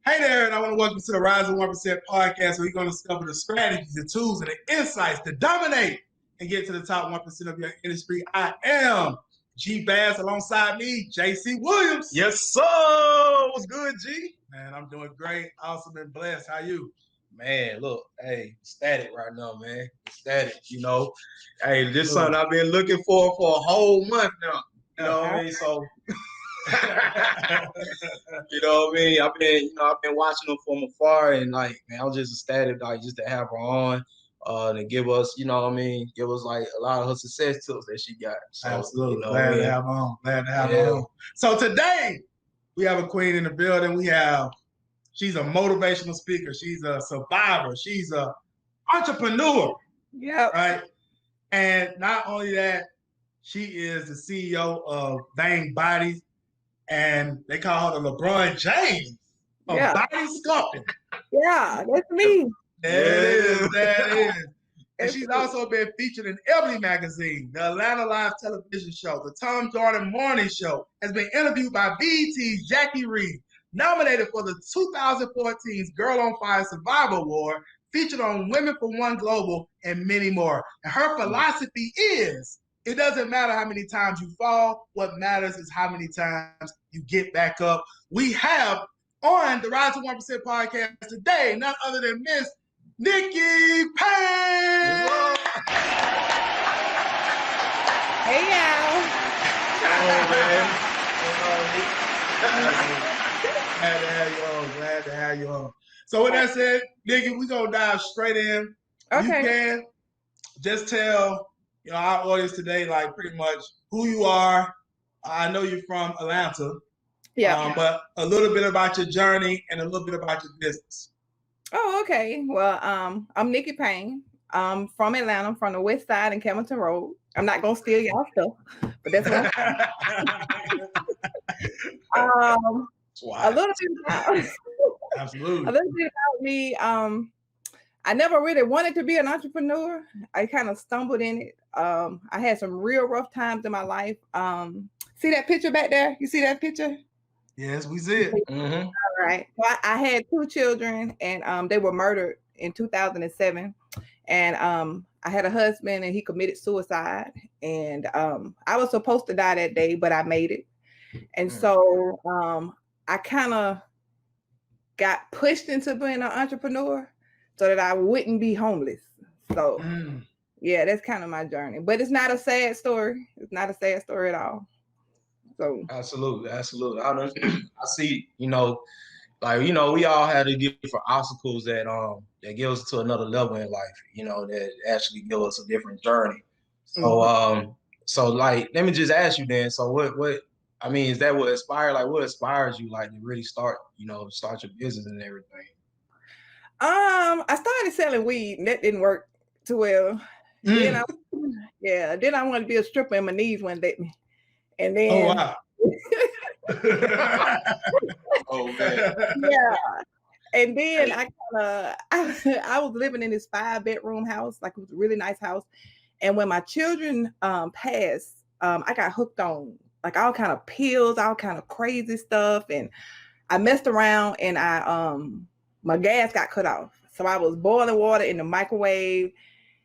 Hey there, and I want to welcome you to the Rise of 1% podcast, where you're going to discover the strategies, the tools, and the insights to dominate and get to the top 1% of your industry. I am G Bass, alongside me, JC Williams. Yes, sir. What's good, G? Man, I'm doing great. Awesome and blessed. How you? Man, look, hey, ecstatic right now, man. Ecstatic, you know. Hey, this is something I've been looking for a whole month now. You know what I mean? So, you know what I mean? I've been watching them from afar, and like, man, I was just ecstatic, like, just to have her on, to give us, you know what I mean? Give us like a lot of her success tips that she got. So, Absolutely. you know, Glad to have her on. Glad to have her on. So today, we have a queen in the building. She's a motivational speaker. She's a survivor. She's an entrepreneur. Yeah. Right. And not only that, she is the CEO of Vain Bodies, and they call her the LeBron James of body sculpting. Yeah, that's me. That is. And she's also been featured in Ebony Magazine, the Atlanta Live television show, the Tom Joyner Morning Show, has been interviewed by BET's Jacque Reid, nominated for the 2014's Girl on Fire Survivor Award, featured on Women for One Global, and many more. And her philosophy is, it doesn't matter how many times you fall. What matters is how many times you get back up. We have on the Rise to 1% podcast today none other than Miss Nikki Payne. Hey, y'all. Oh, man. Glad to have you on. So with that said, Nikki, we're going to dive straight in. Okay. You can just tell our audience today, like, pretty much who you are. I know you're from Atlanta. Yeah. But a little bit about your journey and a little bit about your business. Oh, okay. Well, I'm Nikki Payne. I'm from Atlanta. I'm from the West Side and Camilton Road. I'm not gonna steal y'all stuff, but that's what I'm a little bit about Absolutely. A little bit about me. I never really wanted to be an entrepreneur. I kind of stumbled in it. I had some real rough times in my life. See that picture back there? You see that picture? Yes, we see it. Mm-hmm. All right. Well, I had 2 children, and they were murdered in 2007. And I had a husband, and he committed suicide. And I was supposed to die that day, but I made it. And so I kind of got pushed into being an entrepreneur so that I wouldn't be homeless. So, yeah, that's kind of my journey. But it's not a sad story. It's not a sad story at all. So absolutely. I see, we all had to different obstacles that give us to another level in life, that actually give us a different journey. So so like, let me just ask you then, so what is that what inspires you like to really start your business and everything? I started selling weed and that didn't work too well. Then I wanted to be a stripper and my knees wouldn't let me. And then, oh man, yeah. And then I was living in this 5-bedroom house, like it was a really nice house. And when my children passed, I got hooked on like all kind of pills, all kind of crazy stuff, and I messed around and my gas got cut off. So I was boiling water in the microwave,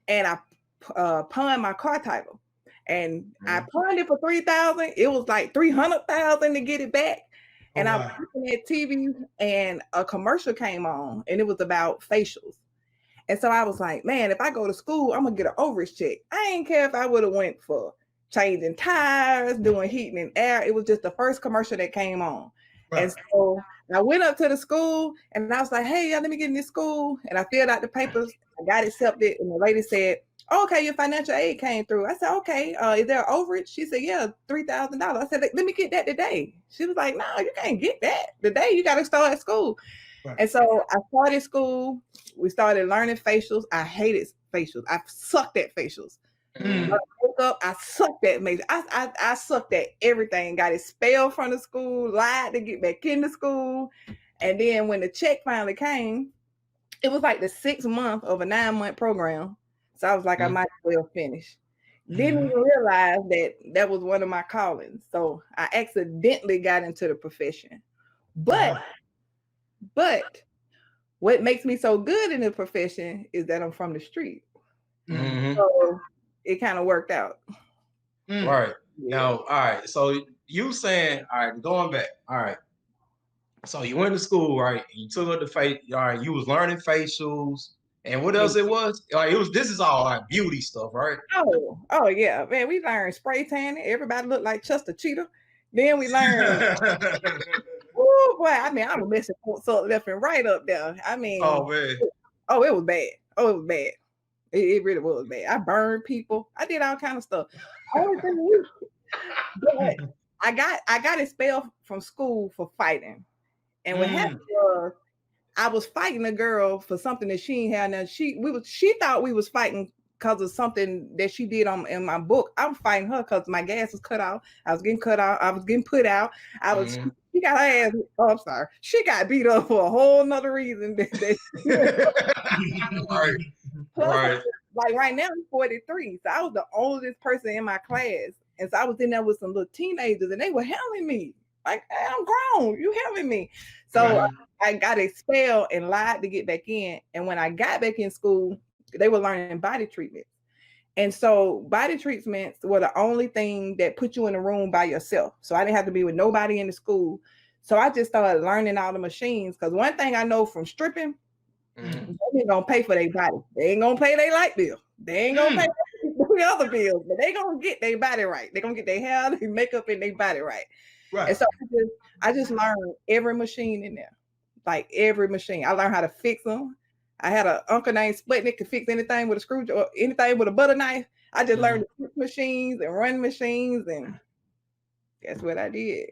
and I pawned my car title. And I pawned it for $3,000. It was like $300,000 to get it back. And I was looking at TV, and a commercial came on, and it was about facials. And so I was like, man, if I go to school, I'm gonna get an overage check. I ain't care if I would have went for changing tires, doing heating and air. It was just the first commercial that came on. Right. And so I went up to the school, and I was like, hey, let me get in this school. And I filled out the papers. I got accepted, and the lady said, okay, your financial aid came through. I said, okay, is there an overage? She said, yeah, $3,000. I said, let me get that today. She was like, no, you can't get that today. You got to start at school. Right. And so I started school. We started learning facials. I hated facials. I sucked at facials. I woke up, I sucked at makeup. I sucked at everything. Got expelled from the school, lied to get back into school. And then when the check finally came, it was like the 6th month of a 9-month program. So I was like, I might as well finish. Didn't even realize that was one of my callings. So I accidentally got into the profession. But But what makes me so good in the profession is that I'm from the street. Mm-hmm. So it kind of worked out. Right. Yeah. Now, all right. So you saying, all right, going back. All right. So you went to school, right? You took up the face. All right. You was learning facials. And what else it was? Like this is all like beauty stuff, right? Oh yeah, man. We learned spray tanning. Everybody looked like Chester Cheetah. Then we learned. Oh boy, I mean, I was messing folks up left and right up there. I mean, oh man, it was bad. Oh, it was bad. It really was bad. I burned people. I did all kind of stuff. But I got expelled from school for fighting, and what happened was I was fighting a girl for something that she ain't had. Now she thought we was fighting because of something that she did in my book. I'm fighting her because my gas was cut off. I was getting cut off. I was getting put out. She got her ass. Oh, I'm sorry. She got beat up for a whole nother reason. Right. Like right now, I'm 43. So I was the oldest person in my class. And so I was in there with some little teenagers and they were helping me. Like, hey, I'm grown. You helping me. So I got expelled and lied to get back in. And when I got back in school, they were learning body treatments. And so body treatments were the only thing that put you in a room by yourself. So I didn't have to be with nobody in the school. So I just started learning all the machines. Because one thing I know from stripping, they ain't gonna pay for their body. They ain't gonna pay their light bill. They ain't gonna pay the other bills, but they gonna get their body right. They gonna get their hair, their makeup, and their body right. Right. And so I just learned every machine in there, like every machine. I learned how to fix them. I had an uncle named Sputnik could fix anything with a screwdriver or anything with a butter knife. I just learned to fix machines and run machines, and that's what I did.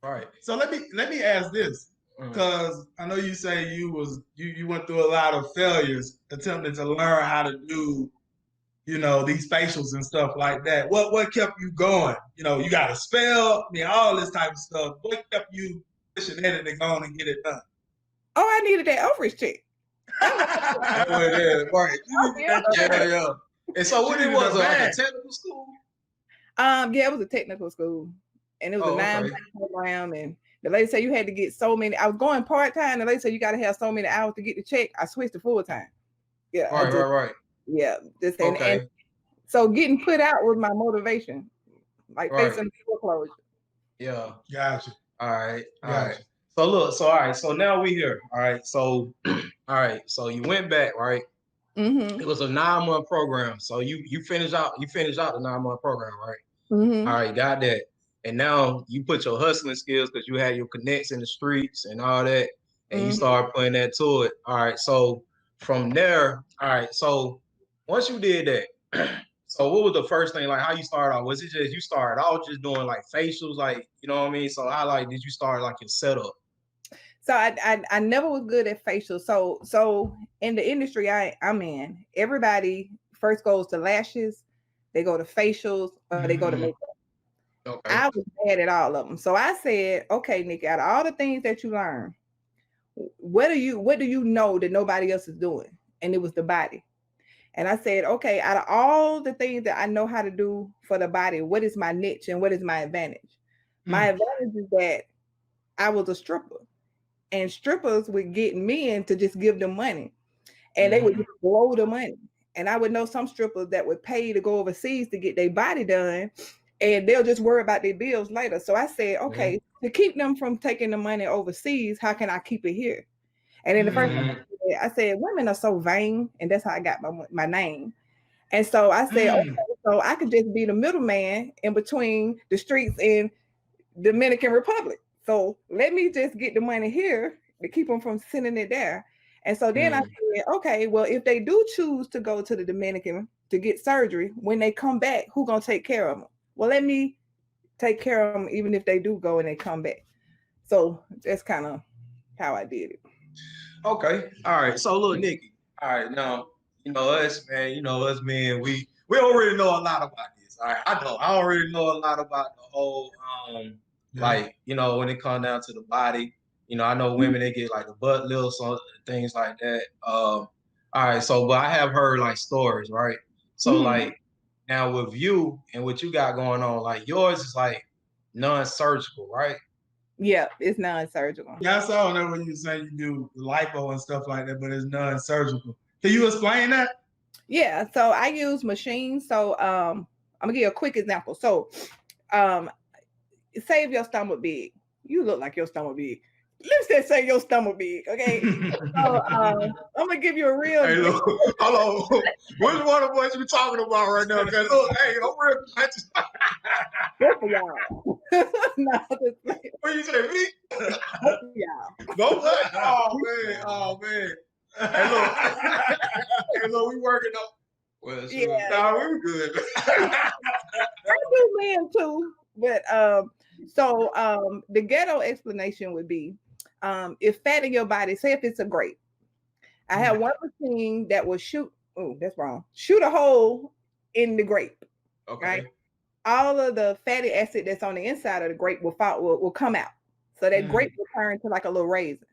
All right. So let me ask this, because I know you say you went through a lot of failures attempting to learn how to do, these facials and stuff like that. What kept you going? You got a spell, all this type of stuff. What kept you pushing at it and going and get it done? Oh, I needed that overage check. Right. Yeah. And so what it was, like a technical school? Yeah, it was a technical school. And it was a 9-month program. And the lady said you had to get so many. I was going part-time. The lady said you got to have so many hours to get the check. I switched to full-time. Yeah. Right. Yeah. And so getting put out was my motivation. Like facing foreclosure. Yeah. Gotcha. All right. So look, all right. So now we here. All right. So all right. So you went back, right? Mm-hmm. It was a 9-month program. So you finished out the 9-month program, right? Mm-hmm. All right, got that. And now you put your hustling skills because you had your connects in the streets and all that, and you started putting that to it. All right. So from there, all right. So once you did that, so what was the first thing, like how you started off? Was it just you started out just doing like facials, like, you know what I mean? So how did you start like your setup? So I never was good at facials. So in the industry I'm in, everybody first goes to lashes, they go to facials, or they go to makeup. Okay. I was bad at all of them. So I said, okay, Nikki, out of all the things that you learn, what do you know that nobody else is doing? And it was the body. And I said, okay, out of all the things that I know how to do for the body, what is my niche and what is my advantage? My advantage is that I was a stripper. And strippers would get men to just give them money. And they would just blow the money. And I would know some strippers that would pay to go overseas to get their body done. And they'll just worry about their bills later. So I said, okay, to keep them from taking the money overseas, how can I keep it here? And then the first thing I said, women are so vain. And that's how I got my name. And so I said, okay, so I could just be the middleman in between the streets and Dominican Republic. So let me just get the money here to keep them from sending it there. And so then I said, okay, well, if they do choose to go to the Dominican to get surgery, when they come back, who's going to take care of them? Well, let me take care of them even if they do go and they come back. So that's kind of how I did it. Okay. All right. So look, Nikki. All right. Now, us, man, us men, we don't really know a lot about this. All right. I don't really know a lot about the whole, like, when it comes down to the body. I know women, they get like the butt lifts or things like that. All right. So, but I have heard like stories, right? So like now with you and what you got going on, like yours is like non-surgical, right? Yeah, it's non-surgical. Yeah, I saw that when you say you do lipo and stuff like that, but it's non-surgical. Can you explain that? Yeah, so I use machines. So I'm gonna give you a quick example. So say if your stomach big, you look like your stomach big. Let's just say your stomach big, okay? So I'm gonna give you a real. Hey, look, hold on. Which one of us you talking about right now? Because look, hey, I'm real. Good for y'all. No, What you say, me? y'all. Go back. Oh man. Hey, look, we working up. Well, Yeah. nah, we were good. I do men too, but the ghetto explanation would be if fat in your body, say if it's a grape. I have one machine that will shoot a hole in the grape. Okay. Right? All of the fatty acid that's on the inside of the grape will come out. So that grape will turn to like a little raisin.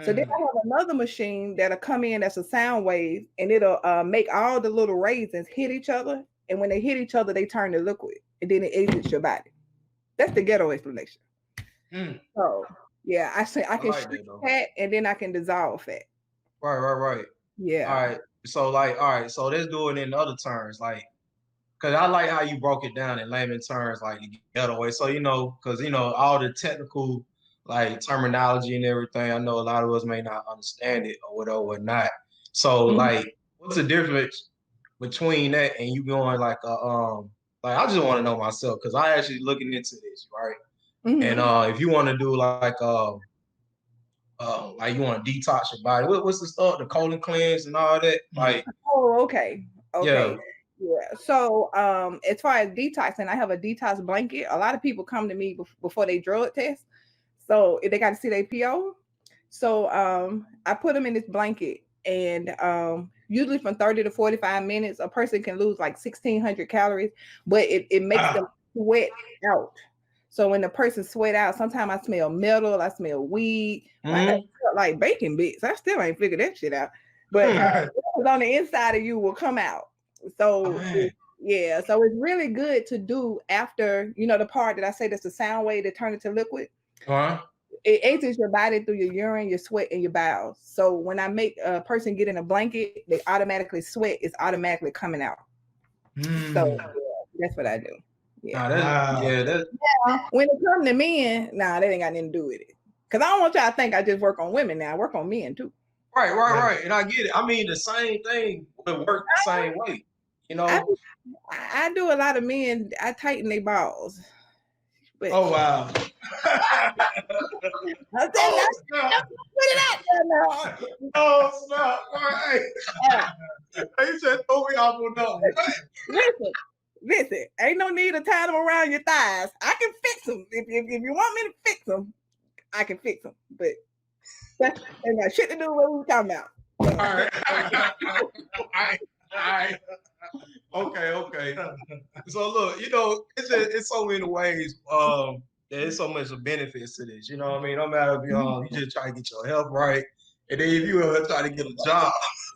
So then I have another machine that'll come in that's a sound wave, and it'll make all the little raisins hit each other. And when they hit each other, they turn to liquid, and then it exits your body. That's the ghetto explanation. So yeah, I can like shoot fat, and then I can dissolve fat. Right. Yeah. All right. So let's do it in other terms, like, because I like how you broke it down in layman terms, like the ghetto way. So because all the technical like terminology and everything, I know a lot of us may not understand it or whatever or not. So like, what's the difference between that and you going like like I just want to know myself because I actually looking into this, right? And if you want to do like you want to detox your body, what's the stuff, the colon cleanse and all that, like. Oh, okay. Yeah. So as far as detoxing, I have a detox blanket. A lot of people come to me before they drug test, so if they got to see their PO. So I put them in this blanket, and usually from 30 to 45 minutes, a person can lose like 1,600 calories, but it makes them sweat out. So when the person sweat out, sometimes I smell metal, I smell weed, I smell like bacon bits. I still ain't figured that shit out. But what's on the inside of you will come out. So yeah, so it's really good to do after, the part that I say that's the sound wave to turn it to liquid. It exits your body through your urine, your sweat, and your bowels. So when I make a person get in a blanket, they automatically sweat. It's automatically coming out. So that's what I do. Yeah. When it comes to men, that ain't got nothing to do with it. Because I don't want y'all to think I just work on women now. I work on men too. Right. And I get it. I mean, the same thing would work the same way. I do a lot of men. I tighten their balls. But, oh wow! Put it out there now. Oh snap! All right. You just throw me off on that. Listen. Ain't no need to tie them around your thighs. I can fix them if you want me to fix them. I can fix them, but that ain't got shit to do with what we were talking about. All right. Okay. So look, it's so many ways. There's so much benefits to this. You know what I mean? No matter if you just try to get your health right, and then if you ever try to get a job,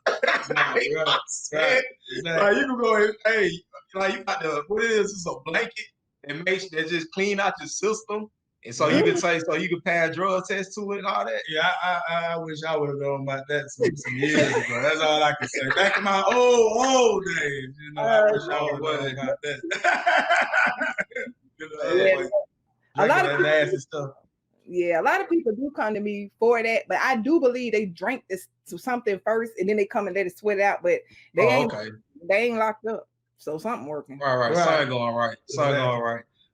right. Like you can go and like you got what it is a blanket that just clean out your system. And so you can you can pass drug tests to it and all that. Yeah, I wish I would have known about that some years ago. That's all I can say. Back in my old days, I wish I would have known about that. A lot of people, nasty stuff. Yeah, a lot of people do come to me for that, but I do believe they drank this to something first and then they come and let it sweat out, but they ain't locked up. So something working. Right. Something going right.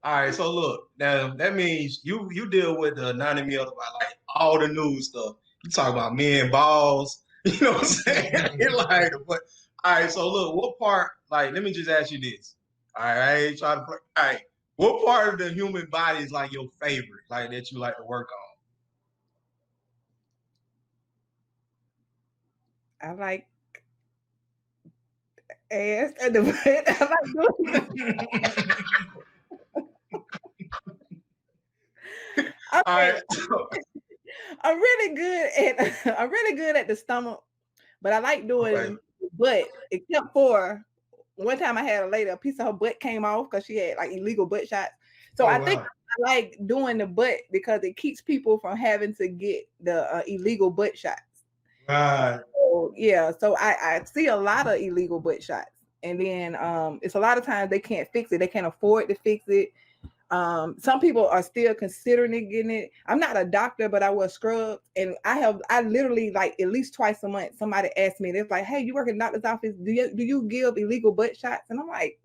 All right, so look, now that means you deal with the anatomy of like all the new stuff. You talk about men balls, you know what I'm saying? Like, but all right, so look, what part? Like, let me just ask you this. All right, I ain't trying to play. All right, what part of the human body is like your favorite, like that you like to work on? I like ass and the butt. I like doing All right. I'm really good at the stomach, but I like doing butt, except for one time I had a lady, a piece of her butt came off because she had like illegal butt shots. So I think I like doing the butt because it keeps people from having to get the illegal butt shots. Right. So, yeah. So I see a lot of illegal butt shots. And then it's a lot of times they can't fix it. They can't afford to fix it. Some people are still considering it, getting it. I'm not a doctor, but I wear scrubs, and I literally like at least twice a month somebody asks me, they're like, hey, you work in the doctor's office, do you give illegal butt shots? And I'm like,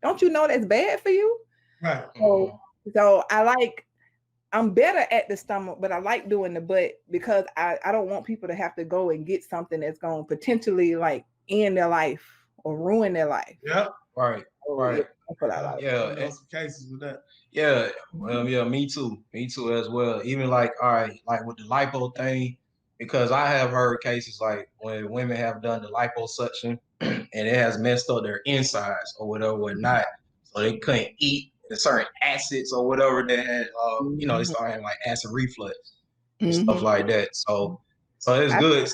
don't you know that's bad for you? Right. So I'm better at the stomach, but I like doing the butt because I don't want people to have to go and get something that's going to potentially like end their life or ruin their life. Yep. Right. Right. Yeah. Some cases with that. Yeah. Well, yeah, me too as well. Even like, all right, like with the lipo thing, because I have heard cases like when women have done the liposuction and it has messed up their insides or whatnot, so they couldn't eat certain acids or whatever they had, they started having like acid reflux and stuff like that. So it's good.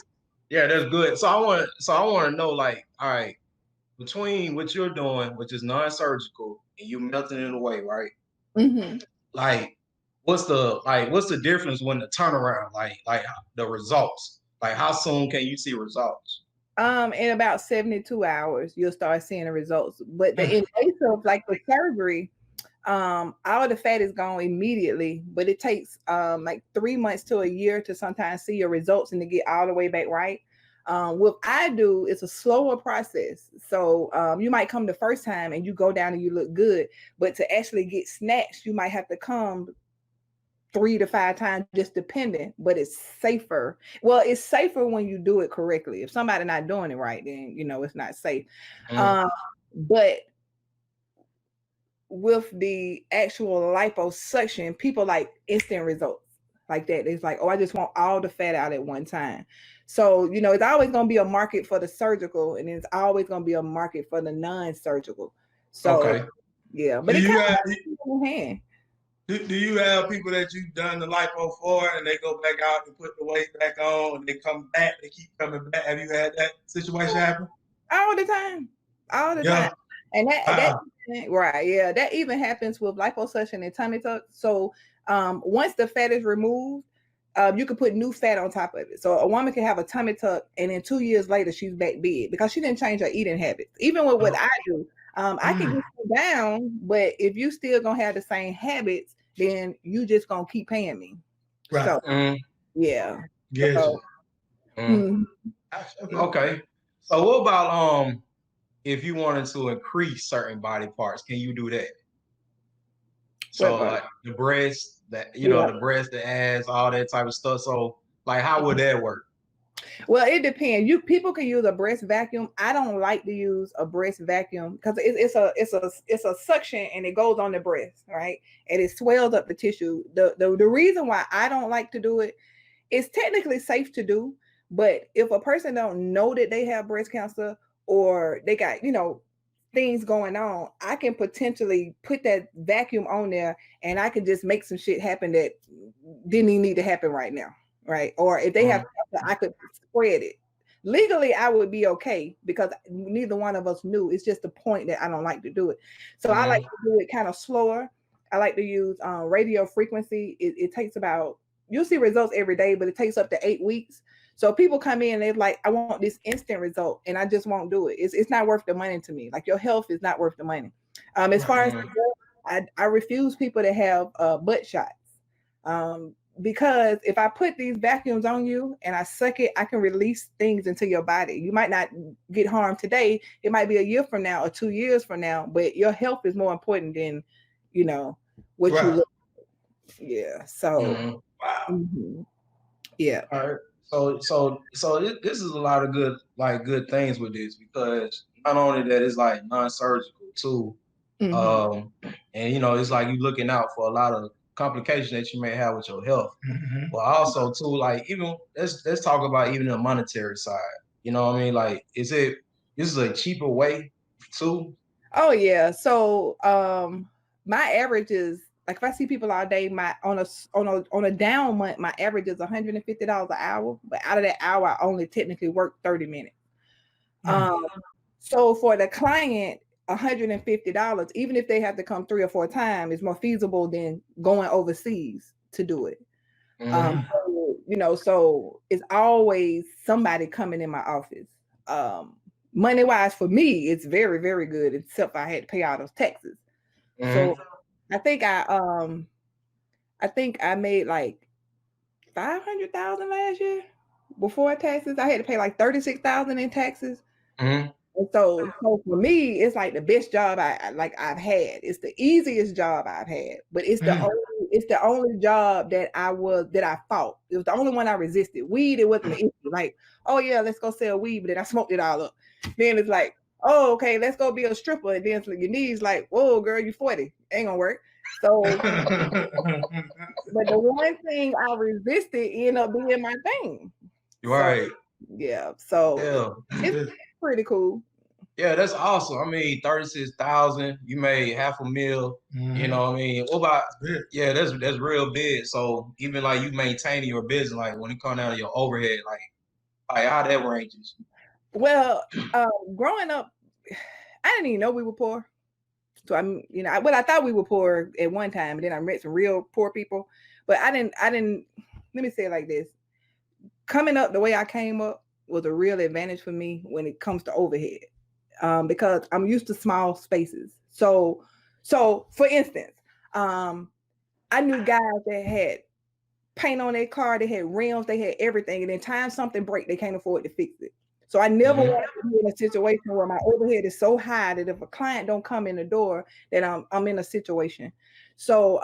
Yeah, that's good. So I want to know, like, all right, between what you're doing, which is non-surgical, and you melting it away, right? Like, what's the difference when the turnaround, like the results? Like, how soon can you see results? In about 72 hours, you'll start seeing the results. But the invasive, like the surgery, all the fat is gone immediately, but it takes like 3 months to a year to sometimes see your results and to get all the way back right. What I do is a slower process. So you might come the first time and you go down and you look good, but to actually get snatched, you might have to come 3 to 5 times, just depending, but it's safer. Well, it's safer when you do it correctly. If somebody's not doing it right, then, it's not safe. But with the actual liposuction, people like instant results like that. It's like, oh, I just want all the fat out at one time. So, it's always going to be a market for the surgical, and it's always going to be a market for the non-surgical. So, yeah. But it kind of hand. Do you have people that you've done the lipo for and they go back out and put the weight back on and they come back, they keep coming back? Have you had that situation happen? All the time. Time. And that right, yeah, that even happens with liposuction and tummy tuck. So once the fat is removed, you can put new fat on top of it. So a woman can have a tummy tuck and then 2 years later she's back big because she didn't change her eating habits. Even with what I do, I can get you down, but if you still gonna have the same habits, then you just gonna keep paying me. Right. So, yeah. Yes. Okay. So what about if you wanted to increase certain body parts, can you do that? So like the breast, the breast, the ass, all that type of stuff. So like, how would that work? Well, it depends. People can use a breast vacuum. I don't like to use a breast vacuum because it's a suction and it goes on the breast, right? And it swells up the tissue. The reason why I don't like to do it, it's technically safe to do, but if a person don't know that they have breast cancer or they got, things going on, I can potentially put that vacuum on there and I can just make some shit happen that didn't even need to happen right now. Right. Or if they have cancer, I could spread it. Legally, I would be okay because neither one of us knew. It's just the point that I don't like to do it. So I like to do it kind of slower. I like to use radio frequency. It takes about, you'll see results every day, but it takes up to 8 weeks. So people come in and they're like, I want this instant result and I just won't do it. It's not worth the money to me. Like your health is not worth the money. As far as I refuse people to have butt shots. Because if I put these vacuums on you and I suck it, I can release things into your body. You might not get harmed today. It might be a year from now or 2 years from now, but your health is more important than, what you look like. Yeah. So, yeah. All right. So this is a lot of good things with this because not only that it's like non-surgical too, and it's like you looking out for a lot of complications that you may have with your health, but also too, like even let's talk about even the monetary side. You know what I mean? Like, this is a cheaper way too? Oh yeah. So my average is like if I see people all day, on a down month, my average is $150 an hour. But out of that hour, I only technically work 30 minutes. So for the client, $150, even if they have to come 3 or 4 times, is more feasible than going overseas to do it. So, you know, so it's always somebody coming in my office. Money wise for me, it's very, very good, except I had to pay all those taxes. So I think I made like 500,000 last year before taxes. I had to pay like 36,000 in taxes. And so for me, it's like the best job I've had. It's the easiest job I've had, but it's the only job that I fought. It was the only one I resisted. Weed, it wasn't an issue. Like, oh yeah, let's go sell weed, but then I smoked it all up. Then it's like, oh, okay, let's go be a stripper. And then your knees like, whoa, girl, you 40. Ain't gonna work. So, but the one thing I resisted ended up being my thing. Right. So, yeah. So it's pretty cool. Yeah, that's awesome. I mean, 36,000, you made $500,000. You know what I mean? What about that's real big. So even like you maintaining your business, like when it comes down to your overhead, like how that ranges. Well, growing up, I didn't even know we were poor. So I thought we were poor at one time, and then I met some real poor people. But I didn't. Let me say it like this: coming up the way I came up was a real advantage for me when it comes to overhead, because I'm used to small spaces. So for instance, I knew guys that had paint on their car, they had rims, they had everything, and then time something break, they can't afford to fix it. So I never want to be in a situation where my overhead is so high that if a client don't come in the door, that I'm in a situation. So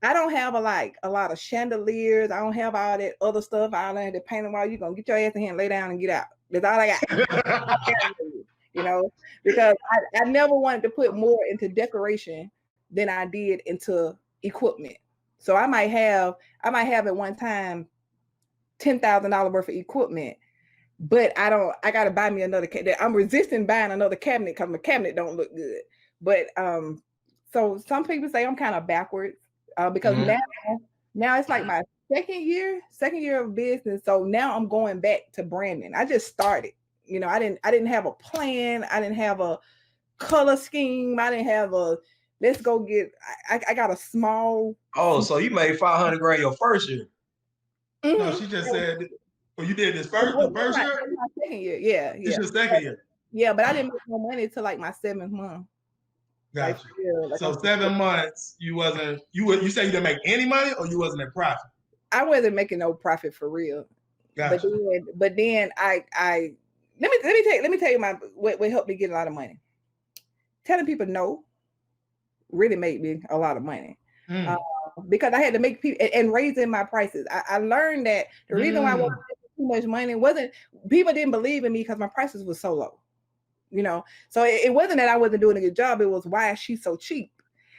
I don't have a lot of chandeliers. I don't have all that other stuff. I don't have to paint them while you're gonna get your ass in here and lay down and get out. That's all I got. You know, because I never wanted to put more into decoration than I did into equipment. So I might have at one time $10,000 worth of equipment, but I got to buy me another cabinet. I'm resisting buying another cabinet because my cabinet don't look good. But so some people say I'm kind of backwards because now it's like my second year of business. So now I'm going back to branding. I just started. You know, I didn't have a plan. I didn't have a color scheme. I didn't have a let's go get. I got a small. Oh, so you made $500,000 your first year? No, she just said. Well, you did this first year. My second year, yeah. It's your second year. Yeah, but I didn't make no money until like my 7th month. Gotcha. So 7 months, you say you didn't make any money, or you wasn't in profit? I wasn't making no profit for real. Gotcha. But then I let me tell you what helped me get a lot of money. Telling people no really made me a lot of money. Because I had to make people and raising my prices. I learned that the reason why I wasn't making too much money wasn't people didn't believe in me because my prices were so low. You know, so it wasn't that I wasn't doing a good job. It was why is she so cheap?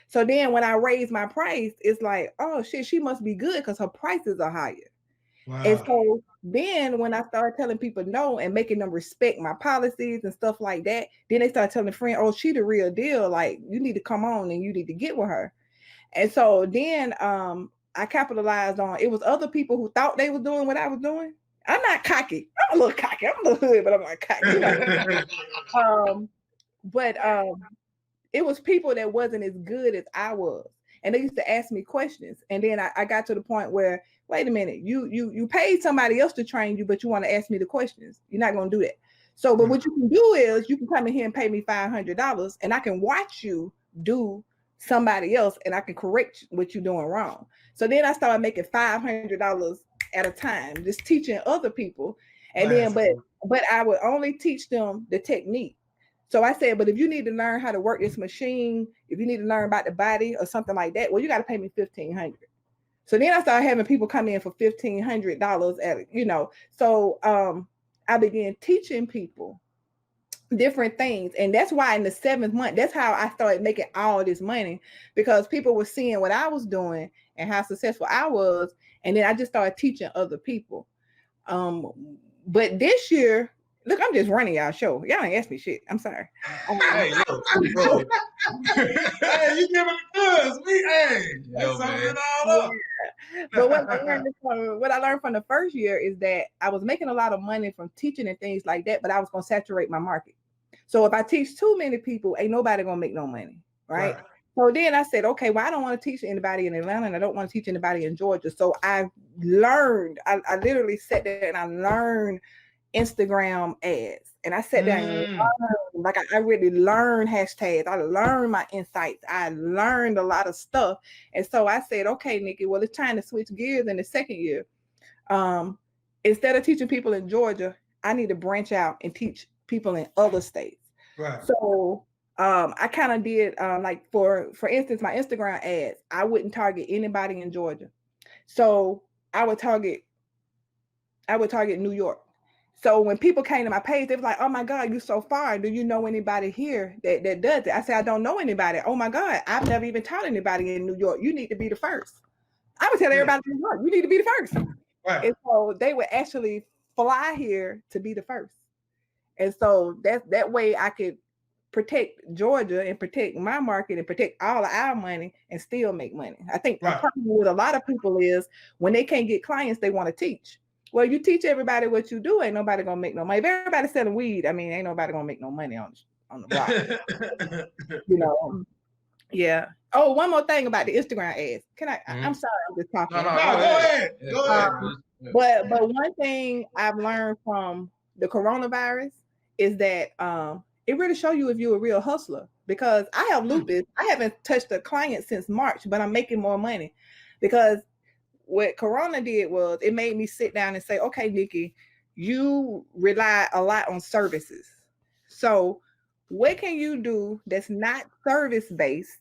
So then when I raised my price, it's like, oh shit, she must be good because her prices are higher. Wow. And so then when I started telling people no and making them respect my policies and stuff like that, then they start telling a friend, oh, she the real deal. Like you need to come on and you need to get with her. And so then I capitalized on it was other people who thought they were doing what I was doing. I'm not cocky. I'm a little cocky. I'm a little hood, but I'm not cocky. You know? But it was people that wasn't as good as I was. And they used to ask me questions. And then I got to the point where, wait a minute, you paid somebody else to train you, but you want to ask me the questions. You're not going to do that. So, but what you can do is you can come in here and pay me $500 and I can watch you do somebody else and I can correct what you're doing wrong. So then I started making $500 at a time, just teaching other people. And then, but I would only teach them the technique. So I said, but if you need to learn how to work this machine, if you need to learn about the body or something like that, well, you got to pay me $1,500. So then I started having people come in for $1,500 at, you know, so I began teaching people different things. And that's why in the 7th month, that's how I started making all this money, because people were seeing what I was doing and how successful I was. And then I just started teaching other people. But this year, look, I'm just running y'all show. Y'all ain't asked me shit. I'm sorry. Hey, look. Hey, you giving the goods. That's something all up. But what I learned from the first year is that I was making a lot of money from teaching and things like that, but I was going to saturate my market. So if I teach too many people, ain't nobody gonna make no money, right? So then I said, okay, well, I don't want to teach anybody in Atlanta, and I don't want to teach anybody in Georgia. So I learned, I literally sat there and I learned Instagram ads. And I sat down and learned, like I really learned hashtags. I learned my insights. I learned a lot of stuff. And so I said, okay, Nikki, well, it's time to switch gears in the second year. Instead of teaching people in Georgia, I need to branch out and teach people in other states. Right. So I kind of did like for instance, my Instagram ads, I wouldn't target anybody in Georgia. So I would target New York. So when people came to my page, they were like, oh my God, you're so far. Do you know anybody here that does it? I said, I don't know anybody. Oh my God, I've never even taught anybody in New York. You need to be the first. I would tell everybody in New York, you need to be the first. Right. And so they would actually fly here to be the first. And so that way I could protect Georgia and protect my market and protect all of our money and still make money. I think the problem with a lot of people is when they can't get clients, they want to teach. Well, you teach everybody what you do, ain't nobody gonna make no money. If everybody's selling weed, I mean, ain't nobody gonna make no money on the block. You know, yeah. Oh, one more thing about the Instagram ads. Can I? I'm sorry, I'm just talking. No, go ahead. Go ahead. But one thing I've learned from the coronavirus is that it really shows you if you're a real hustler. Because I have lupus. I haven't touched a client since March, but I'm making more money because what Corona did was it made me sit down and say, okay, Nikki, you rely a lot on services. So what can you do that's not service-based,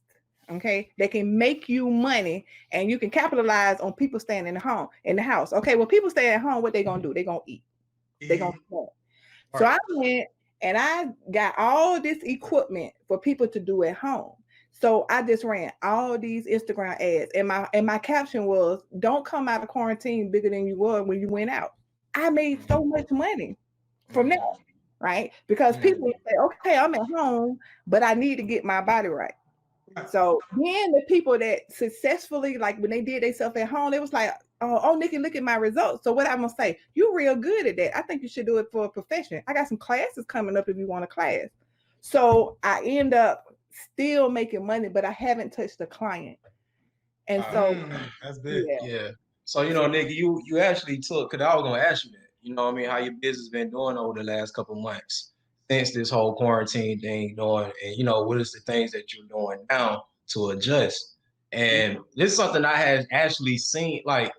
okay, that can make you money and you can capitalize on people staying in the house. Okay, well, people stay at home, what they gonna do? They gonna eat. They gonna smoke. So I went and I got all this equipment for people to do at home. So I just ran all these Instagram ads, and my caption was, "Don't come out of quarantine bigger than you were when you went out." I made so much money from that, right? Because people would say, "Okay, I'm at home, but I need to get my body right." So then the people that successfully, like when they did themselves at home, they was like, "Oh, Nikki, look at my results." So what I'm gonna say, you're real good at that. I think you should do it for a profession. I got some classes coming up if you want a class. So I end up still making money, but I haven't touched the client. And so that's big. Yeah. So, you know, Nikki, you actually took, because I was going to ask you that, you know what I mean, how your business been doing over the last couple of months since this whole quarantine thing going, and, you know, what is the things that you're doing now to adjust? And this is something I had actually seen, like,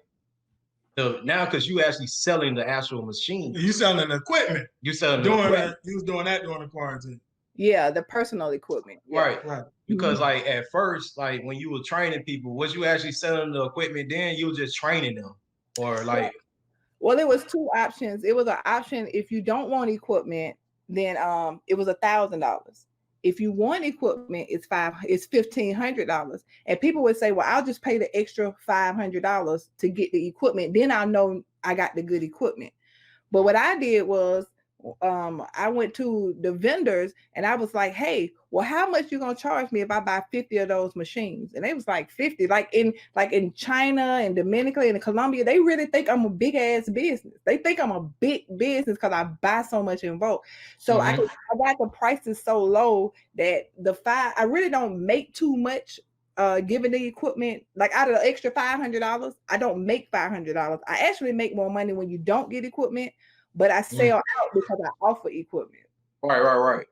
now because you actually selling the actual machine. You selling the equipment. You selling the equipment. You was doing that during the quarantine. Yeah, the personal equipment. Yeah. Right. Because like at first, like when you were training people, was you actually selling the equipment then? You were just training them, or like? Well, it was two options. It was an option if you don't want equipment, then it was $1,000. If you want equipment, it's $1,500. And people would say, well, I'll just pay the extra $500 to get the equipment. Then I'll know I got the good equipment. But what I did was I went to the vendors and I was like, hey, well, how much you gonna charge me if I buy 50 of those machines? And they was like 50, like in China and Dominica and Colombia, they really think I'm a big ass business. They think I'm a big business because I buy so much in bulk. So I got the prices so low that I really don't make too much given the equipment. Like out of the extra $500, I don't make $500. I actually make more money when you don't get equipment. But I sell out because I offer equipment. Right.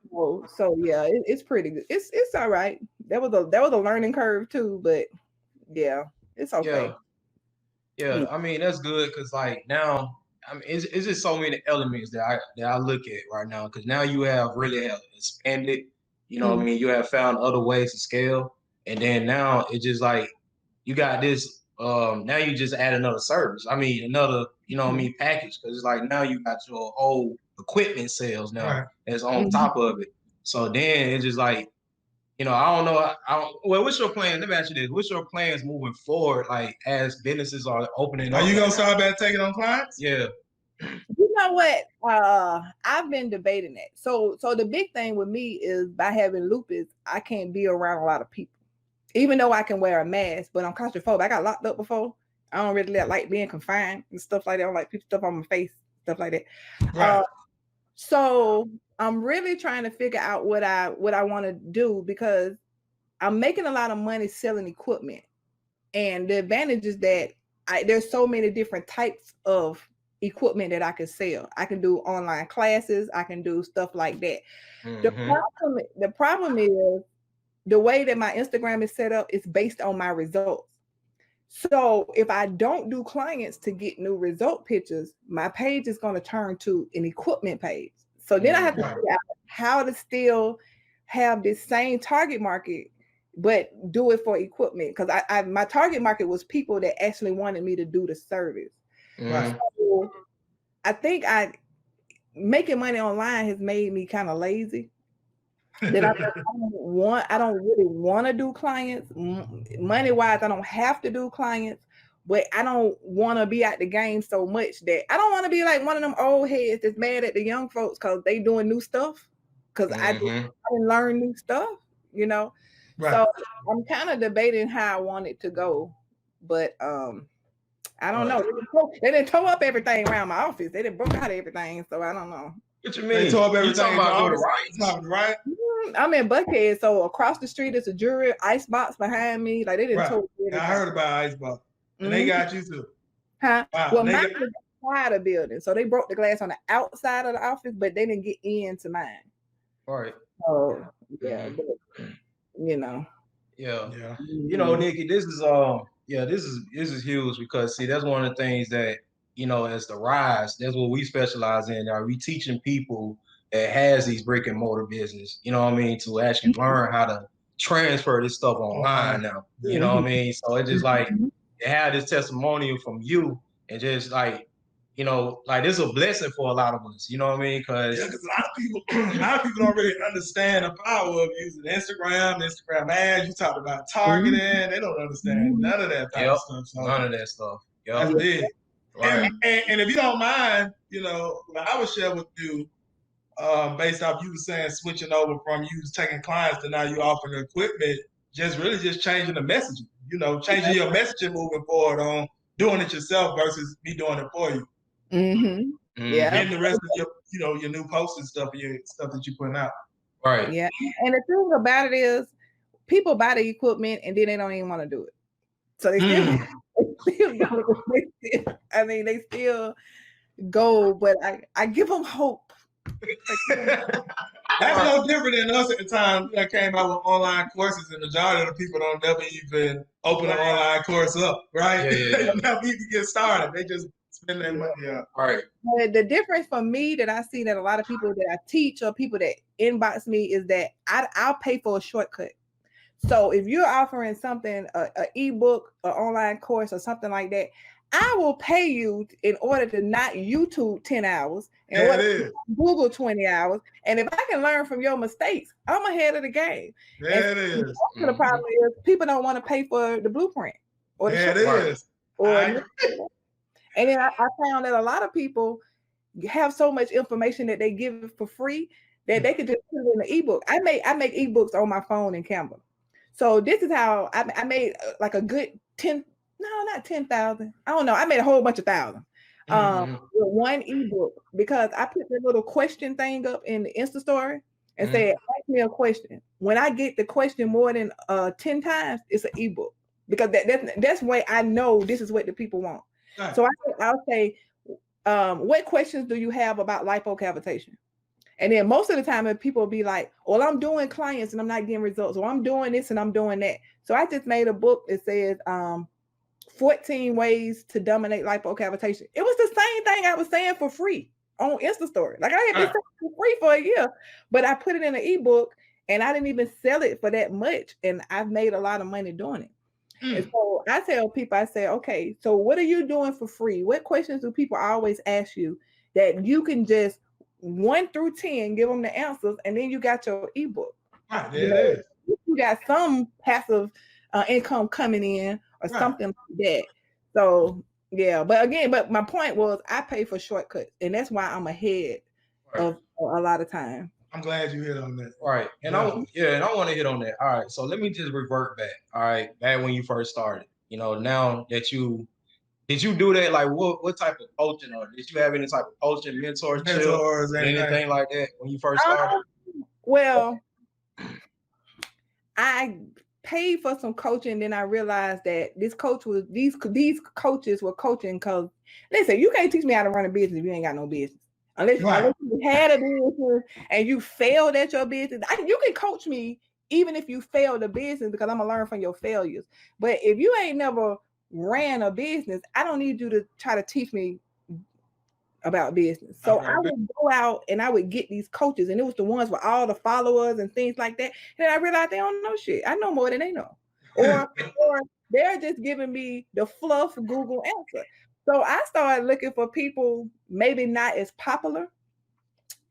So yeah, it's pretty good. It's all right. That was a learning curve too, but yeah, it's okay. Yeah. I mean that's good because like now, I mean, it's just so many elements that I look at right now because now you have really expanded. You know what I mean? You have found other ways to scale, and then now it's just like you got this. Now you just add another service. I mean, another, you know what I mean, package. Because it's like now you got your whole equipment sales now that's on top of it. So then it's just like, you know, I don't know. Well, what's your plan? Let me ask you this. What's your plans moving forward? Like as businesses are opening up. Are you going to start back taking on clients? Yeah. You know what? I've been debating that. So the big thing with me is by having lupus, I can't be around a lot of people. Even though I can wear a mask, but I'm claustrophobic. I got locked up before. I don't really like being confined and stuff like that. I don't like people stuff on my face, stuff like that. Right. So I'm really trying to figure out what I want to do, because I'm making a lot of money selling equipment. And the advantage is that there's so many different types of equipment that I can sell. I can do online classes. I can do stuff like that. The problem is the way that my Instagram is set up is based on my results. So if I don't do clients to get new result pictures, my page is going to turn to an equipment page. So then I have to figure out how to still have this same target market, but do it for equipment. Because my target market was people that actually wanted me to do the service. So I think making money online has made me kind of lazy. That I don't really want to do clients. Money wise, I don't have to do clients, but I don't want to be at the game so much that I don't want to be like one of them old heads that's mad at the young folks because they doing new stuff. Because I didn't learn new stuff, you know. So I'm kind of debating how I want it to go, but I don't know. They didn't tow up everything around my office. They didn't broke out everything, so I don't know. What you mean? They tore up everything. Right? I'm in Buckhead, so across the street is a jewelry icebox behind me. Like they didn't tow up. I heard about icebox, and they got you too. Huh? Wow. Well, mine was outside of the building, so they broke the glass on the outside of the office, but they didn't get into mine. All right. So yeah, but, you know. Yeah. You know, Nikki, this is huge, because see, that's one of the things that, you know, as the rise, that's what we specialize in. Are we teaching people that has these brick and mortar business, you know what I mean, to actually learn how to transfer this stuff online now. You know what I mean? So it's just like to have this testimonial from you, and just like, you know, like this is a blessing for a lot of us, you know what I mean? Because a lot of people don't really understand the power of using Instagram ads. You talked about targeting, they don't understand none of that type of stuff. So none of that stuff. That's big. Right. And if you don't mind, you know, I would share with you, based off you saying switching over from you taking clients to now you offering equipment, just changing the messaging, you know, changing your messaging moving forward on doing it yourself versus me doing it for you. Yeah. And the rest of your, you know, your new posts and stuff, your stuff that you're putting out. Right. Yeah. And the thing about it is people buy the equipment and then they don't even want to do it. So they still go. I mean, they still go, but I give them hope. That's no different than us at the time that came out with online courses, and the majority of the people don't never even open an online course up, right? They don't never even get started. They just spend their money out. Right. But the difference for me that I see that a lot of people that I teach or people that inbox me is that I'll pay for a shortcut. So if you're offering something, an ebook, an online course, or something like that, I will pay you in order to not YouTube 10 hours and Google 20 hours. And if I can learn from your mistakes, I'm ahead of the game. There it is. The problem is people don't want to pay for the blueprint. Or the and then I found that a lot of people have so much information that they give for free that they could just put it in the ebook. I make ebooks on my phone in Canva. So this is how I made like a good 10. No, not 10,000. I don't know. I made a whole bunch of thousand with one ebook, because I put the little question thing up in the Insta story and said, ask me a question. When I get the question more than 10 times, it's an ebook, because that's the way I know this is what the people want. Right. So I'll say, what questions do you have about lipocavitation? And then most of the time, people will be like, well, I'm doing clients and I'm not getting results. Or I'm doing this and I'm doing that. So I just made a book that says 14 ways to dominate lipocavitation. It was the same thing I was saying for free on Insta story. Like I had been selling for free for a year, but I put it in an ebook and I didn't even sell it for that much. And I've made a lot of money doing it. And so I tell people, I say, okay, so what are you doing for free? What questions do people always ask you that you can just 1 through 10 give them the answers, and then you got your ebook. Right, there it is. You got some passive income coming in or something like that. So yeah, but my point was I pay for shortcuts, and that's why I'm ahead of a lot of time. I'm glad you hit on that. All right. And I want to hit on that. All right. So let me just revert back. All right. Back when you first started, you know, now that you Did you do that? Like, what type of coaching, or did you have any type of coaching, mentorship, or anything like that when you first started? Well, I paid for some coaching, then I realized that these coaches were coaching because, listen, you can't teach me how to run a business if you ain't got no business. Unless you had a business and you failed at your business, you can coach me even if you failed a business, because I'm gonna learn from your failures. But if you ain't never ran a business, I don't need you to try to teach me about business. So I would go out and I would get these coaches, and it was the ones with all the followers and things like that. And I realized they don't know shit. I know more than they know. Or they're just giving me the fluff Google answer. So I started looking for people maybe not as popular.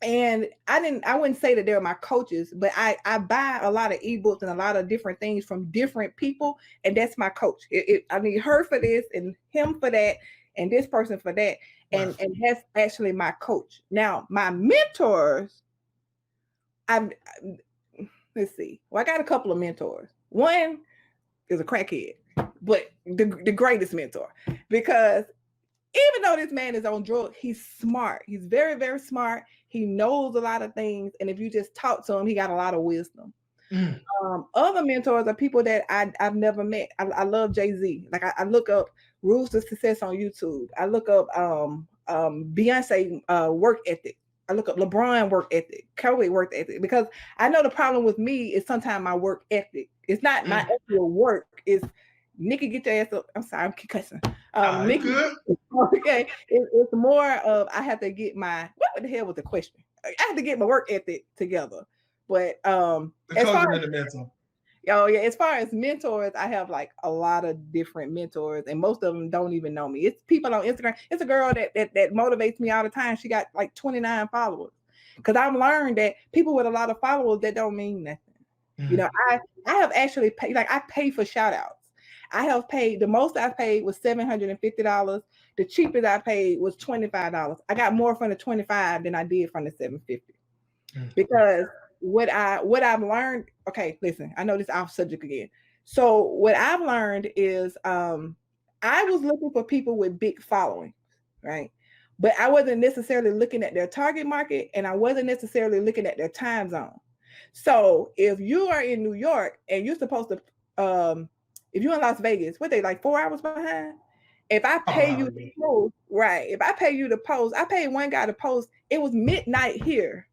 And I wouldn't say that they're my coaches, but I buy a lot of ebooks and a lot of different things from different people, and that's my coach. I need her for this and him for that and this person for that. And that's actually my coach. Now, my mentors, let's see. Well, I got a couple of mentors. One is a crackhead, but the greatest mentor, because even though this man is on drugs, he's smart. He's very, very smart. He knows a lot of things. And if you just talk to him, he got a lot of wisdom. Other mentors are people that I've never met. I love Jay-Z. Like I look up Rules to Success on YouTube. I look up Beyonce work ethic. I look up LeBron work ethic, Kobe work ethic, because I know the problem with me is sometimes my work ethic. It's not my actual work. It's Nikki, get your ass up. I'm sorry, I'm cussing. Nikki, good. Okay, it's more of I have to get my, what the hell was the question? I have to get my work ethic together. But as far as mentors, I have like a lot of different mentors, and most of them don't even know me. It's people on Instagram. It's a girl that motivates me all the time. She got like 29 followers, because I've learned that people with a lot of followers, that don't mean nothing. You know, I have actually paid, like I pay for shout outs. I have paid, the most I paid was $750. The cheapest I paid was $25. I got more from the 25 than I did from the $750. Because what I've learned, okay, listen, I know this off subject again. So what I've learned is I was looking for people with big following, right? But I wasn't necessarily looking at their target market, and I wasn't necessarily looking at their time zone. So if you are in New York and you're supposed to, if you're in Las Vegas, what they like 4 hours behind? If I pay you to post, right? If I pay you to post, I paid one guy to post. It was midnight here,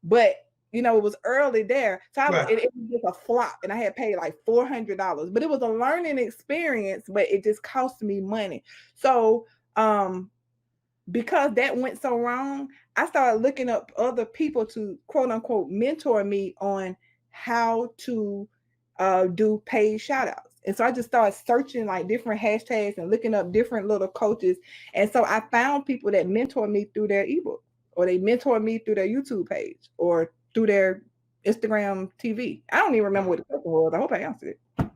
but you know, it was early there. So it was just a flop, and I had paid like $400. But it was a learning experience, but it just cost me money. So because that went so wrong, I started looking up other people to quote unquote mentor me on how to do paid shout outs. And so I just started searching like different hashtags and looking up different little coaches. And so I found people that mentor me through their ebook, or they mentor me through their YouTube page, or through their Instagram TV. I don't even remember what the question was. I hope I answered it.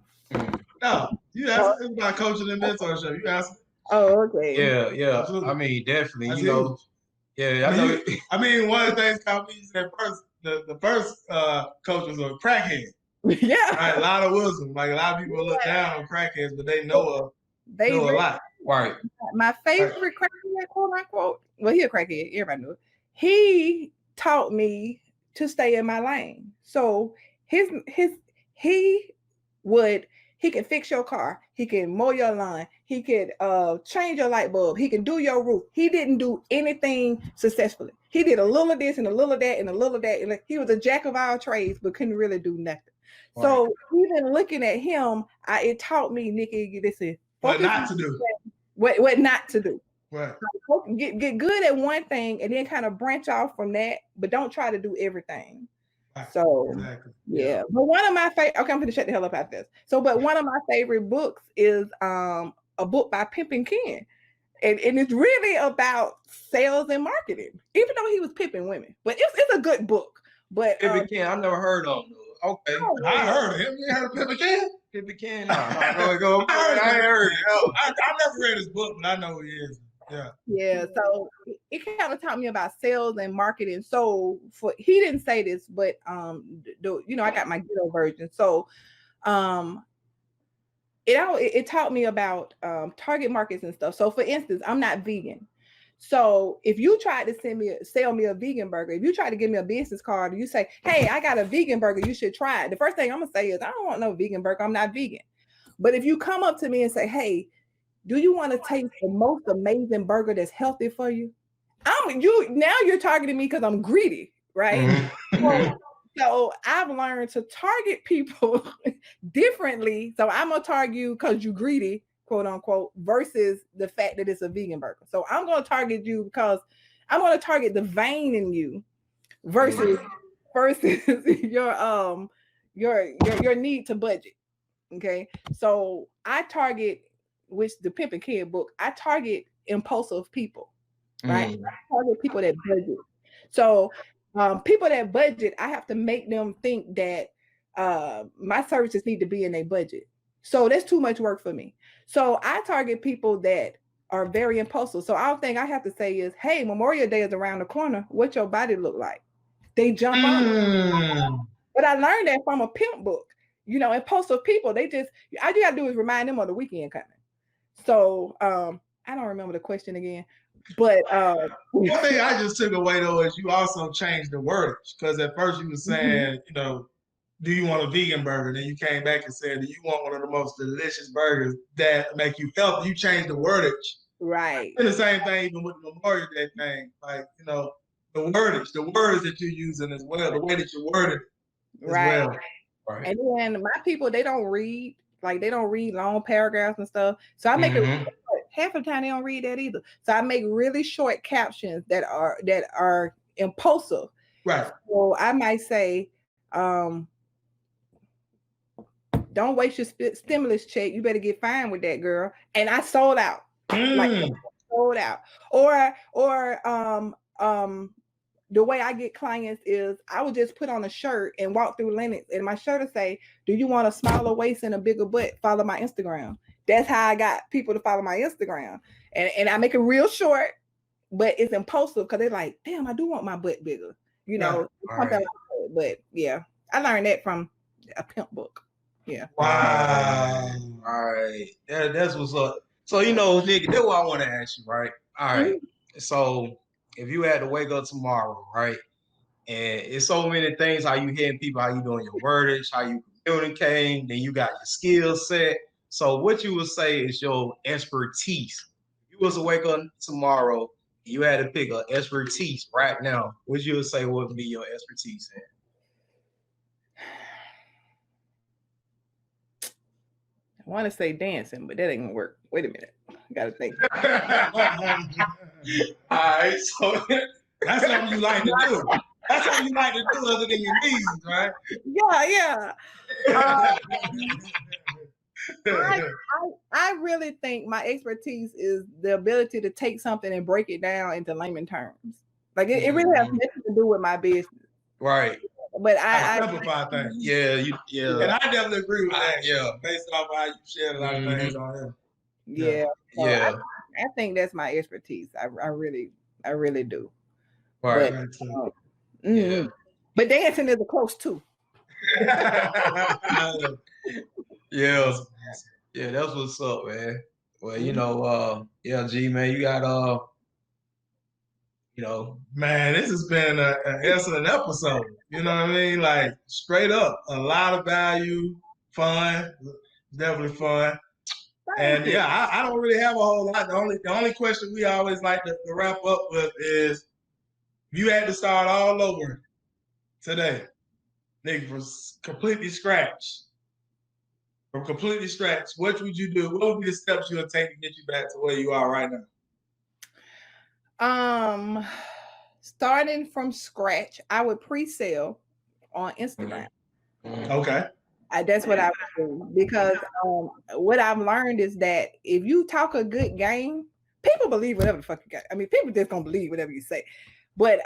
No, you asked about coaching and mentorship. You asked. Oh, okay. Yeah. Absolutely. I mean, definitely. You know. Yeah, I know. I mean, one of the things caught me is that the first coach was a crackhead. Yeah. Right, a lot of wisdom. Like a lot of people look down on crackheads, but they know a lot. Right. My favorite crackhead, quote unquote. Well, he a crackhead. Everybody knew it. He taught me to stay in my lane. So he can fix your car. He can mow your lawn. He could change your light bulb. He can do your roof. He didn't do anything successfully. He did a little of this and a little of that and a little of that. And he was a jack of all trades, but couldn't really do nothing. Right. So even looking at him, it taught me, Nikki, listen, what not to do. What not to do. Right. Get good at one thing and then kind of branch off from that, but don't try to do everything. Right. So yeah. But one of my favorite, okay, I'm gonna shut the hell up after this. So, but one of my favorite books is a book by Pimpin' Ken. And it's really about sales and marketing, even though he was pimping women. But it's a good book. But Pimpin' Ken, I've never heard of him. Okay. I heard of him. You heard of Pimpin' Ken? Pimpin' Ken? No. I ain't heard it. I never read his book, but I know who he is. Yeah. So it kind of taught me about sales and marketing. So he didn't say this, but I got my ghetto version. So it taught me about target markets and stuff. So for instance, I'm not vegan. So if you tried to sell me a vegan burger, if you try to give me a business card and you say, hey, I got a vegan burger, you should try it. The first thing I'm gonna say is, I don't want no vegan burger. I'm not vegan. But if you come up to me and say, hey, do you want to taste the most amazing burger that's healthy for you? Now you're targeting me because I'm greedy, right? Mm-hmm. So I've learned to target people differently. So I'm gonna target you because you're greedy, quote unquote, versus the fact that it's a vegan burger. So I'm gonna target you because I'm gonna target the vein in you versus your need to budget. Okay. So I target, which the Pimp and Kid book, I target impulsive people, right? I target people that budget. So people that budget, I have to make them think that my services need to be in their budget. So that's too much work for me. So I target people that are very impulsive. So all thing I have to say is, hey, Memorial Day is around the corner. What your body look like? They jump on. But I learned that from a pimp book. You know, impulsive people, all you gotta do is remind them of the weekend coming. So I don't remember the question again. But one thing I just took away though is you also changed the wordage, because at first you were saying, you know, do you want a vegan burger? Then you came back and said, do you want one of the most delicious burgers that make you healthy? You changed the wordage. Right. And the same thing even with the Memorial Day thing. Like, you know, the wordage, the words that you're using as well, the way that you worded it as well. Right. And then my people, they don't read long paragraphs and stuff. So I make it half the time they don't read that either. So I make really short captions that are impulsive. Right. So I might say, don't waste your stimulus check. You better get fine with that, girl. And I sold out. Like sold out. Or the way I get clients is I would just put on a shirt and walk through Lenox, and my shirt will say, do you want a smaller waist and a bigger butt? Follow my Instagram. That's how I got people to follow my Instagram. And I make it real short, but it's impulsive because they're like, damn, I do want my butt bigger. You know, something like that. But yeah, I learned that from a pimp book. Yeah. Wow. All right. That's what's up. So, you know, Nikki, that's what I want to ask you, right? All right. So if you had to wake up tomorrow, right, and it's so many things, how you hitting people, how you doing your wordage, how you communicating, then you got your skill set. So what you would say is your expertise. If you was to wake up tomorrow, you had to pick an expertise right now, what you would say would be your expertise in? I want to say dancing, but that ain't gonna work. Wait a minute. I gotta think. All right, so that's something you like to do. That's something you like to do other than your knees, right? Yeah. I really think my expertise is the ability to take something and break it down into layman terms. Like it really has nothing to do with my business. Right. But I simplify things. Yeah. And I definitely agree with that. Yeah. Based off how you shared a lot of things on him. Yeah. So I think that's my expertise. I really do. Right. But, but dancing is a close too. Yeah, that's what's up, man. Well, you know, G, man, you got you know, man, this has been an excellent episode. You know what I mean? Like straight up, a lot of value, fun, definitely fun. And yeah, I don't really have a whole lot. The only question we always like to wrap up with is, if you had to start all over today, Nikki, from completely scratch, what would you do? What would be the steps you would take to get you back to where you are right now? Starting from scratch, I would pre-sale on Instagram. Okay. That's what I would do, because what I've learned is that if you talk a good game, people believe whatever the fuck you got. I mean, people just gonna believe whatever you say. But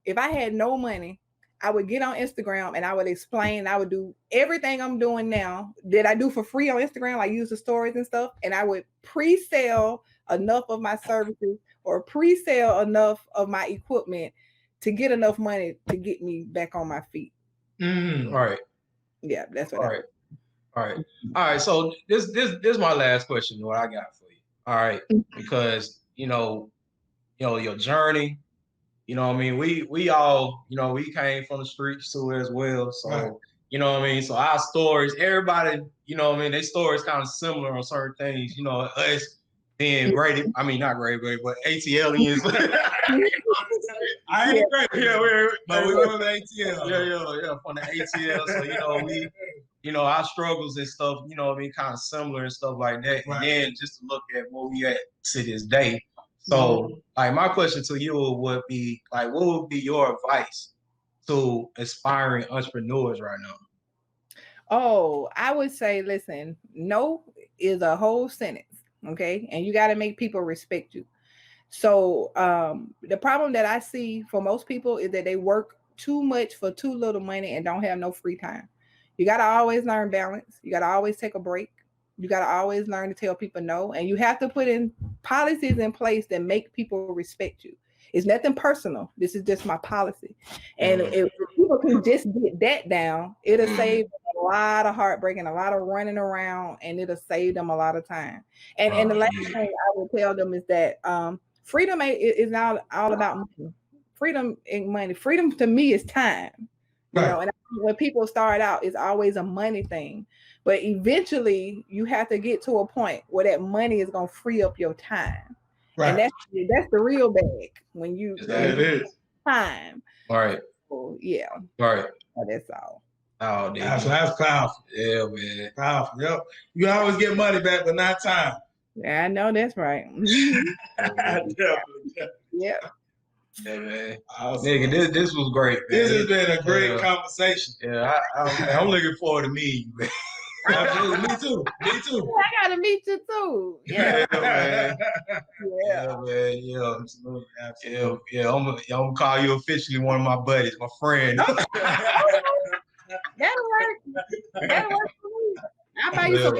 if I had no money, I would get on Instagram and I would explain. I would do everything I'm doing now that I do for free on Instagram, like use the stories and stuff. And I would pre-sale enough of my services or pre-sale enough of my equipment to get enough money to get me back on my feet. Right. Yeah, that's what. Right. All right. So this is my last question. What I got for you. All right, because your journey. You know what I mean? We all, we came from the streets too as well. So, Right. you know what I mean? So our stories, everybody, you know what I mean? Their stories kind of similar on certain things. You know, us being graded, I mean, not graded, but ATLians. I ain't great. Yeah, but we're on the ATL. Yeah, from the ATL. So, our struggles and stuff, you know what I mean, kind of similar and stuff like that. Right. And then just to look at where we at to this day. So, like, my question to you would be, like, what would be your advice to aspiring entrepreneurs right now? Oh, I would say, listen, no is a whole sentence, okay? And you got to make people respect you. So the problem that I see for most people is that they work too much for too little money and don't have no free time. You got to always learn balance. You got to always take a break. You got to always learn to tell people no. And you have to put in policies in place that make people respect you. It's nothing personal. This is just my policy. And if people can just get that down, it'll save a lot of heartbreak and a lot of running around, and it'll save them a lot of time. And the last thing I will tell them is that freedom is not all about money. Freedom ain't money. Freedom to me is time. You know, and when people start out, it's always a money thing. But eventually, you have to get to a point where that money is going to free up your time. Right. And that's the real bag when you it is time. All right. So, yeah. All right. So that's all. Oh, that's powerful. Yeah, man. Powerful. Yep. You always get money back, but not time. Yeah, I know that's right. Definitely. Yeah. Yeah, man. Awesome. Nigga, this was great, man. This has been a great conversation. Yeah, I'm looking forward to meeting you, man. Absolutely. Me too. I gotta meet you too. Yeah, man. Yeah, man. Yeah, absolutely. Yeah. I'm gonna call you officially one of my buddies, my friend. That'll work. That'll work for me. I'll buy you some.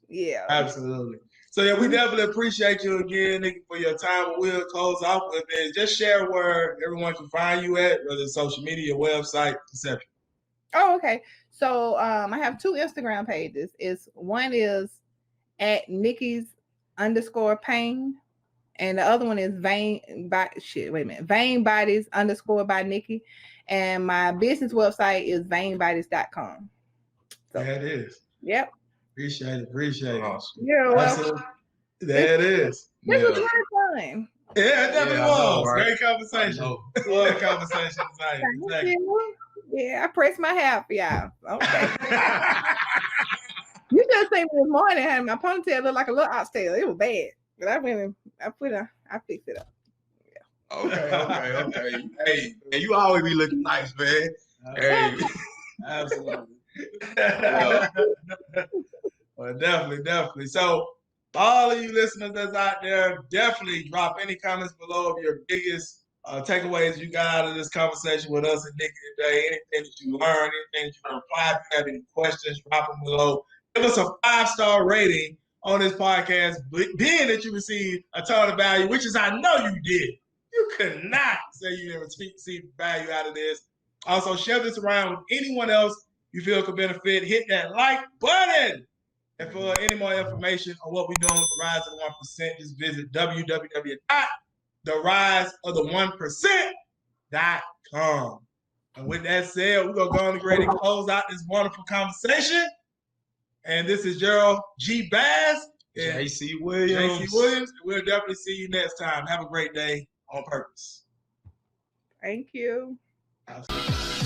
Yeah. Absolutely. So yeah, we definitely appreciate you again, Nikki, for your time. We'll close off with it. Just share where everyone can find you at, whether it's social media, website, etc. Oh, okay. So I have 2 Instagram pages. One is at Nikki's _Payne, and the other one is Vain Bodies _ by Nikki. And my business website is vainbodies.com. So that is. Yep. Appreciate it. Awesome. Yeah, well, there it is. This was really fun. Yeah, it definitely was. Right? Great conversation. Good conversation tonight. Exactly. Yeah, I pressed my hat for y'all. Okay. You just say this morning, I had my ponytail look like a little oxtail. It was bad, but I went and I fixed it up. Yeah. Okay. Hey, man, you always be looking nice, man. Hey, absolutely. Well, definitely. So, all of you listeners that's out there, definitely drop any comments below of your biggest takeaways you got out of this conversation with us and Nikki today. Anything that you learned, anything that you want to apply, if you have any questions, drop them below. Give us a 5-star rating on this podcast, being that you received a ton of value, which is I know you did. You could not say you didn't receive value out of this. Also, share this around with anyone else you feel could benefit. Hit that like button. And for any more information on what we're doing with the Rise of the 1%, just visit www.theriseofthe1%.com. And with that said, we're going to go on the grade and close out this wonderful conversation. And this is Gerald G. Bass. J.C. Williams. We'll definitely see you next time. Have a great day on purpose. Thank you. Absolutely.